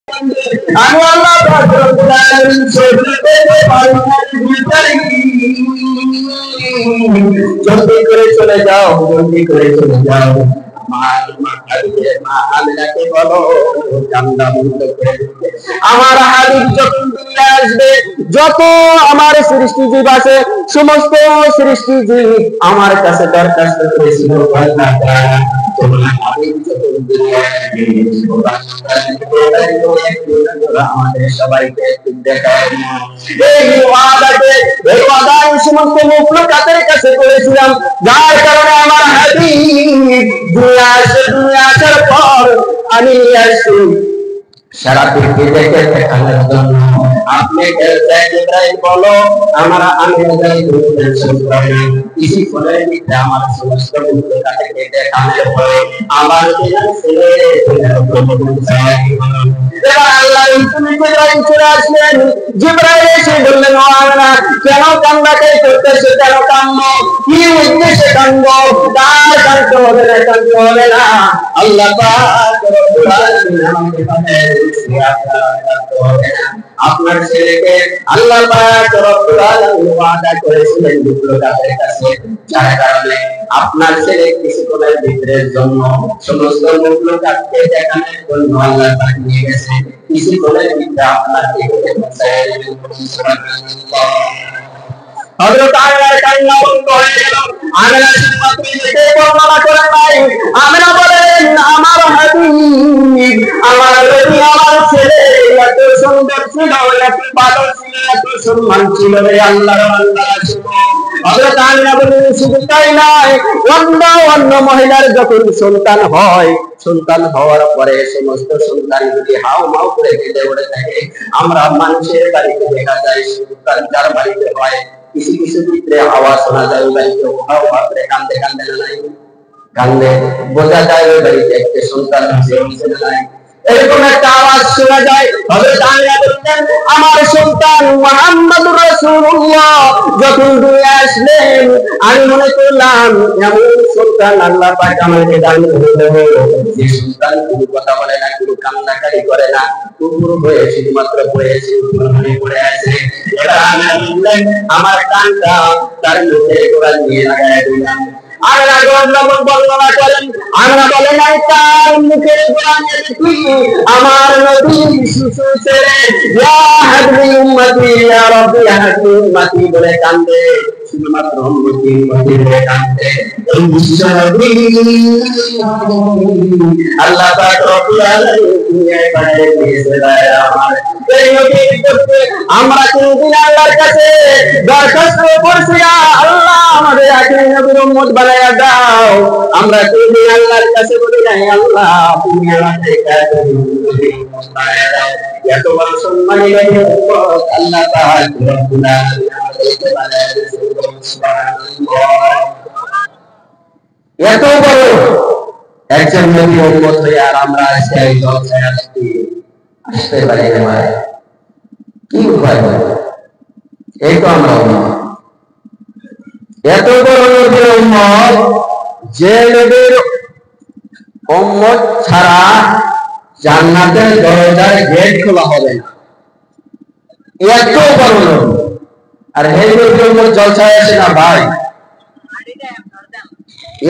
আমি আল্লাহ পাক রব্বুল আলামিন সহ্য করতে পারি না। জলদি করে চলে যাও, জলদি করে চলে যাও। আমার মা আমিনাকে বলো জান্নাত মুক্ত করে দিতে। আমার হাবিব যখন দুনিয়ায় আসবে, যত আমার সৃষ্টি জীব আছে, সমস্ত সৃষ্টি জীব আমার কাছে দরখাস্ত করেছিল, আল্লাহ তোমার হাবিব যখন দুনিয়ায় আসবে, আমাদের সবাইকে দেখায়। এই ওয়াদা আমি সমস্ত মুখলুকাতের কাছে করেছিলাম, যার কারণে আমার হাবিব দুনিয়া আসার পর আমি আসি সারা পৃথিবীকে দেখানোর জন্য। আপনি ইব্রাহিম বলো আমরা আমি কিছু ফলের ভিতরে আমার সমস্ত মুখলুকাতকে দেখানোর পরে আমার ছেলে আল্লাহ ইব্রাহিম চলে আসলেন। জিবরাইল এসে বললেন, ও আমিনা কেন কান্নাকাটি করতেছে, কেন কান্দো, কি উদ্দেশ্যে কান্দো? তার কাঁদতে হবে না, কাঁদতে হবে না। আল্লাহ পাক রব্বুল আলামিন আমাকে আপনার ছেলেকে আল্লাহ পাক রব্বুল আলামিন ওয়াদা করেছিলেন মুখলুকাতের কাছে, যার কারণে আপনার ছেলে কিছুক্ষণের ভিতরের জন্য সমস্ত মুখলুকাতকে দেখানোর জন্য আল্লাহ পাক নিয়ে গেছে। কিছুক্ষণের ভিতরে আপনাকে পৌঁছায় দেবেন। সুবহানাল্লাহ। হযরত আমিনার কান্না বন্ধ হয়ে গেল। আমিনা শুধুমাত্র এটাই বর্ণনা করেন নাই, আমিনা বলেন আমার হাবিব, আমার নবী, আমার ছেলে এত সুন্দর ছিল, এত ভালো ছিল, এত সম্মান ছিল রে আল্লাহর বান্দা ছিল। হযরত আমিনা বলেন শুধু তাই নয়, অন্য মহিলার যখন সন্তান হয়, সন্তান হওয়ার পরে সমস্ত সন্তানগুলি হাও মাও করে কেঁদে উঠে থাকে। আমরা মানুষের বাড়িতে দেখা যায় সন্তান যার বাড়িতে হয় কিছু কিছু ক্ষেত্রে আওয়াজ শোনা যায়, ওই বাড়িতে হাও মাও করে কান্দে কান্দে নাই কান্দে, বোঝা যায় ওই বাড়িতে একটা সন্তান আছে নাই, এরকম একটা আওয়াজ শোনা যায়। হযরত আমিনা বলতেন আমার সন্তান মুহাম্মদুর রাসূলুল্লাহ যখন দুনিয়ায় আসলেন, আমি মনে করলাম এমন সন্তান আল্লাহ পাক আমাকে দান করলেন, যে সন্তান কোনো কথা বলে না, কোনো কান্নাকাটি করে না, কুকুর হয়ে শুধুমাত্র পড়েছে, পড়ে আছে। এবার আমিনা বললেন আমার কানটা তার মুখে কোরআন নিয়ে লাগায় দিলাম। আমরা বর্ণনা করেন, আমরা বলেন তার মুখে আমার নবী শিশু ছেলে ইয়া হাবলি উম্মতি ইয়া রাব্বি হাবলি উম্মতি বলে কান্দে, শুধুমাত্র উম্মতি বলে কান্দে। আল্লাহ পাক রব্বুল আলামিন দুনিয়ায় পাঠিয়ে দিয়েছেন আমার এই নবীর করতে আমরা কোনদিন আল্লাহর কাছে দরখাস্ত করছি না আল্লাহ আমাদের আখিরি নবীর উম্মত বানায়া দাও, আমরা কোনদিন আল্লাহর কাছে বলি নাই আল্লাহ তুমি আমাদের কাছে নবীর উম্মত বানায়া দাও। এত বড় সম্মানী নবীর উম্মত আল্লাহ পাক রব্বুল আলামিন আমাদেরকে বানায়া দিয়েছেন। সুবহানাল্লাহ। এত বড় একজন নবীর উম্মত হয়ে আর আমরা আজকে এই জলসায় আসতে পারি না, কি উপায়? এই তো আমরা এত বড় নবীর উম্মত, যে নবীর উম্মত ছাড়া জান্নাতের দরজার গেট খোলা হবে না, এত বড় নবী, আর এই নবীর উম্মত জলসায় আসে না ভাই,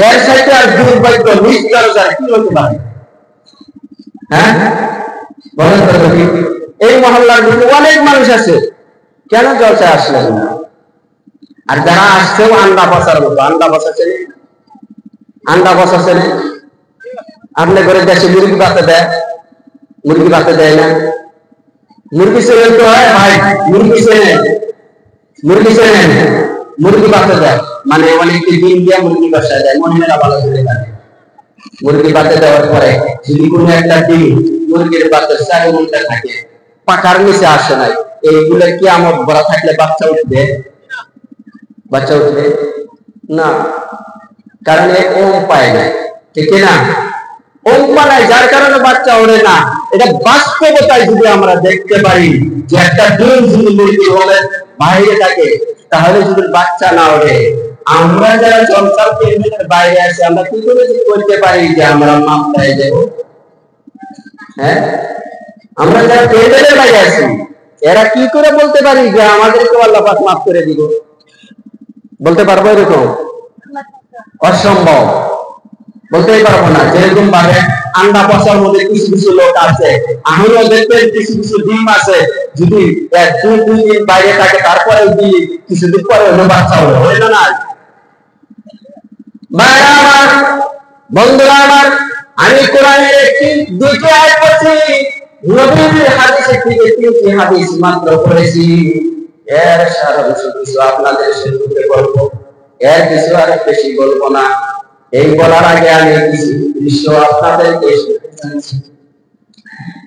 এর সাথে আর দুর্ভাগ্য নিজ দরজার কি হতে পারে? হ্যাঁ বলেন তো, এই মহল্লার ভিতরে অনেক মানুষ আছে, কেন জলসায় আসলেন না? আর যারা আসছেও আন্ডা বসার মতো, আন্ডা বসাচ্ছে, আন্ডা বসাচ্ছে না। আপনি ঘরে দেশে মুরগি বাতে দেয়, মুরগি বাতে দেয় না, মুরগি চেনেন তো হয় ভাই, মুরগি চেনেন, মুরগি চেনেন, মুরগি বাতে দেয় মানে অনেককে ডিম দিয়ে মুরগি বসায় দেয়, মহিলারা ভালো করে জানে। মুরগি বাতে দেওয়ার পরে যদি কোনো একটা ডিম মুরগির বাতের চারি মধ্যে থাকে, পাকার নিচে আসে নাই, এইগুলো কি আমার বড় থাকলে বাচ্চা উঠবে? বাচ্চা উঠবে না, কারণ ওম পায় না, ঠিক না? ওম পায় যার কারণে বাচ্চা ওঠে না। এটা বাস্তবতায় যদি আমরা দেখতে পারি যে একটা ডিম যদি মুরগি হলে বাইরে থাকে, তাহলে যদি বাচ্চা না ওঠে, আমরা যারা সংসার কেন্দ্রের বাইরে আসি আমরা কি করে করতে পারি যে আমরা মাপ পেয়ে দেব? হ্যাঁ, আমরা যারা টেন্ডারের বাইরে আছি এরা কি করে বলতে পারি যে আমাদেরকে আল্লাহ পাক মাফ করে দিব? বলতে পারবো এরকম? অসম্ভব, বলতেই পারবো না। যেরকম ভাবে আন্ডা পচার মধ্যে কিছু কিছু লোক আছে, আমিও দেখবেন কিছু কিছু ডিম আছে, যদি 2-3 দিন বাইরে থাকে তারপরে কিছুদিন পরে হলো বাচ্চা হলো, হইলো না? ভাইরা আমার, বন্ধুরা আমার, আমি কোরআনের একটি দুটি আয়াত পড়ছি, নবীর হাদিসের থেকে 3টি হাদিস মাত্র পড়েছি। এর সারাংশ কিছু আপনাদের সাথে বলবো, এর কিছু আর বেশি বলবো না। এই বলার আগে আমি কিছু দৃশ্য আপনাদেরকে শোনাচ্ছি।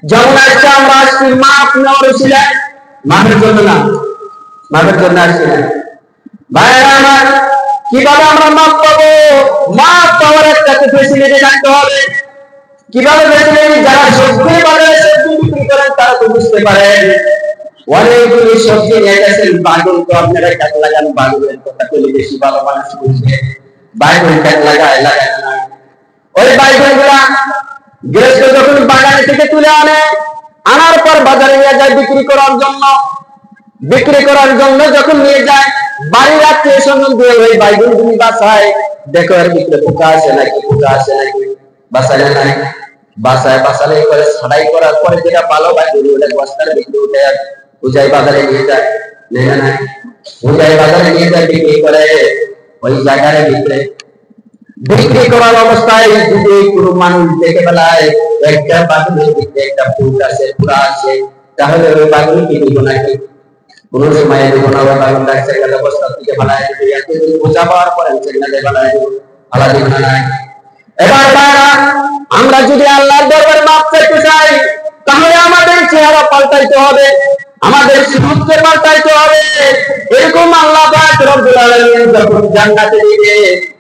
যেমন আজকে আমরা আসছি মাপ নেওয়ার ছিলেন, মাপের জন্য না, মাপের জন্য আসছি না। ভাইরা আমার, কিভাবে আমরা মাপ পাবো? মাপ পাওয়ার একটা ফেসিলিটি থাকতে হবে। কিভাবে ফেসিলিটি? যারা সবজি বাজারে সবজি বিক্রি করেন তারা তো বুঝতে পারেন। অনেকগুলি সবজি নিয়ে গেছেন, বাগুন তো আপনারা কাজ লাগান, বাগুনের কথা বলে বেশি ভালো মানুষ বুঝবে। বাইগন কাজ লাগায় না, ওই বাইগন গুলা গৃহস্থ যখন বাগানে থেকে তুলে আনার পর বাজারে নিয়ে যায় বিক্রি করার জন্য। বিক্রি করার জন্য যখন নিয়ে যায়, বাড়ির আত্মীয় স্বজন দিয়ে ওই বাইগন গুলি বাসায়, দেখো এর ভিতরে পোকা আছে নাকি, পোকা আছে নাকি, বাসায় নাই, বাসায় বাসালে করে ছাড়াই করার পরে যেটা ভালো বাইগন ওটা বস্তার ভিতরে উঠে পূজায় বাজারে নিয়ে যায়, না পূজায় বাজারে নিয়ে যায় বিক্রি করে। ওই জায়গার ভিতরে বিক্রি করার অবস্থায় যদি কোনো মানুষ দেখে বেলায় একটা বাগুনের ভিতরে একটা ফুল আছে, পুরা আছে, তাহলে ওই বাগুন কি দিব নাকি? কোনো সময় দেবো না। ওই বাগুন ডাকছে একটা বস্তার দিকে বানায় যদি বোঝা পাওয়ার পরে সেখানে বানায় আলা দিব না। এবার আমরা যদি আল্লাহর দরবারে মাপ চাইতে চাই, তাহলে আমাদের চেহারা পাল্টাইতে হবে, আমাদের সুরতকে পাল্টাইতে হবে। এরকম আল্লাহ পাক রব্বুল আলামিন যখন জান্নাতে দিবে,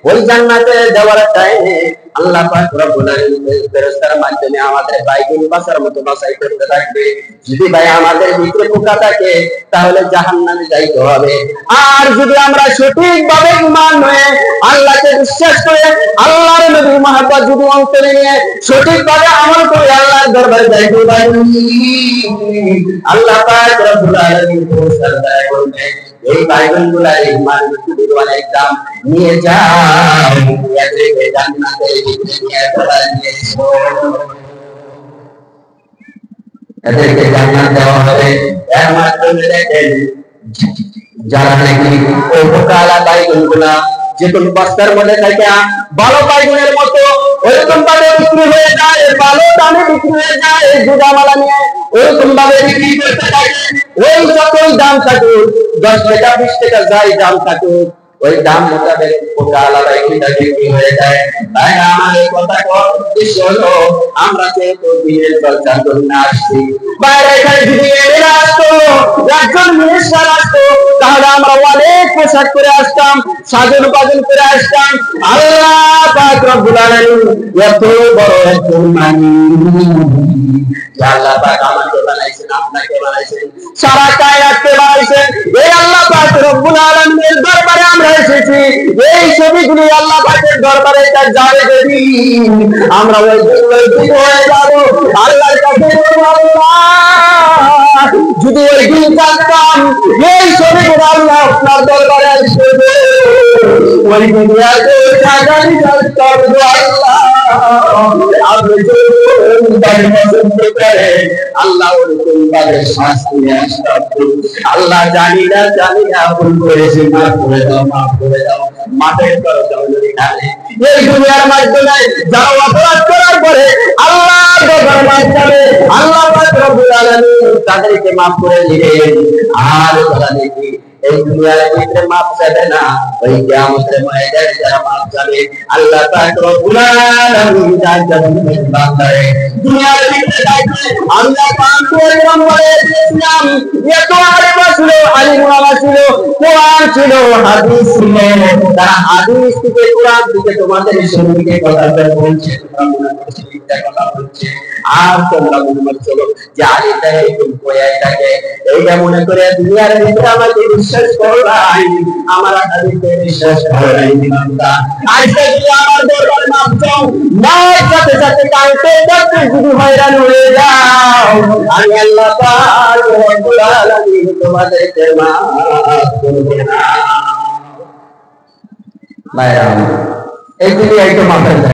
ওই জান্নাতে যাওয়ার টাইমে আল্লাহ পাক রব্বুল আলামিন ফেরেশতার মাধ্যমে আমাদের বাইগুন বাসার মতো বাছাই করতে থাকবে। যদি ভাই আমাদের ভিতরে পোকা থাকে তাহলে জাহান্নামে যাইতে হবে। আর যদি আমরা সঠিকভাবে ঈমান হয়ে আল্লাহকে বিশ্বাস করে আল্লাহর নবীর মহব্বত যদি অন্তরে নিয়ে সঠিকভাবে আমল করে আল্লাহর দরবারে যাইতে পারি, আল্লাহ পাক রব্বুল আলামিন পুরস্কার দেয়, বলবে এই বাইবেল গুলা এই মানুষগুলোর অনেক দাম, নিয়ে যাও, এদেরকে জান্নাতে নিয়ে এসো, এদেরকে জান্নাত দেওয়া হবে। এর মাধ্যমে দেখেন যারা নাকি ওই পোকালা বাইবেল গুলা যে কোন বস্তার মধ্যে থাকে ভালো বাইবেলের মতো ওইরকম ভাবে বিক্রি হয়ে যায়, ভালো দামে বিক্রি হয়ে যায়, জুদামালা নিয়ে ওইরকম ভাবে বিক্রি করতে থাকে। ওই যতই দাম থাকুক, 10 টাকা 20 টাকা যাই দাম থাকুক, ওই দাম মোতাবেক পোকা আলাদা একটা বিক্রি হয়ে যায়। তাই আমার এই কথা উদ্দেশ্য হলো, আমরা যেহেতু দিনের চর্চার জন্য আসছি, বাইরে এখানে যদি এরা আসতো, একজন মিনিস্টার আসতো, তাহলে আমরা অনেক পোশাক করে আসতাম, সাজন পাজন করে আসতাম। আল্লাহ পাক রব্বুল আলামিন এত বড় একজন আল্লাহ পাক আমাকে বানাইছেন, আপনাকে বানাইছেন, সারা কায়নাতকে বানাইছেন। এই আল্লাহ পাক রব্বুল আলামিনের দরবারে আমরা এসেছি। এই ছবিগুলি আল্লাহ পাকের দরবারে যাবে যদি, আমরা ওই দিন হয়ে যাব আল্লাহর কাছে। আল্লাহ যদি ওই দিন জানতাম এই ছবিগুলো আল্লাহ আপনার দরবারে আসবে, ওই দুনিয়াতে জানি জানতাম আল্লাহ আপনি আল্লাহ ওরকম ভাবে শাস্তি আসতাম। আল্লাহ জানি না ভুল করেছি, মাফ করে দাও, মাফ করে দাও, মাফের করো ঢালে। এই দুনিয়ার মাধ্যমে যারা অপরাধ করার পরে আল্লাহ দরবার মাধ্যমে আল্লাহ রব্বুল আলামিন তাদেরকে মাফ করে দিবেন। আর যারা দেখি এই দুনিয়ার ভিতরে মাফ চাবে না, ওই কিয়ামতের ময়দানে যারা মাফ চাবে আল্লাহ পাক রব্বুল আলামিন জান্নাতের বান্দারে দুনিয়ার ভিতরে যাইতে আল্লাহ পাক কোরআন বলে দিয়েছিলাম। এত আলেম ছিল, আলিম ওলামা ছিল, কোরআন ছিল, হাদিস ছিল, তারা হাদিস থেকে কোরআন থেকে তোমাদের সম্মুখে কথা বলছে, তোমরা মনে করছো মিথ্যা কথা বলছে, আর তোমরা মনে করছো যে আলিমটা এরকম কয়ে থাকে। এইটা মনে করে দুনিয়ার ভিতরে আমাকে বিশ্বাস করো নাই, আমার হাদিসে বিশ্বাস করো নাই বান্দা। আজকে যদি আমার দরবারে মাপ চাও, নাই সাথে সাথে কালকে কালকে যদি হয়রান হয়ে যাও, আমি আল্লাহ পাক রব্বুল আলামিন তোমাদেরকে মাফ করব না। ভাইরা, এই দুনিয়ায় তো মাফের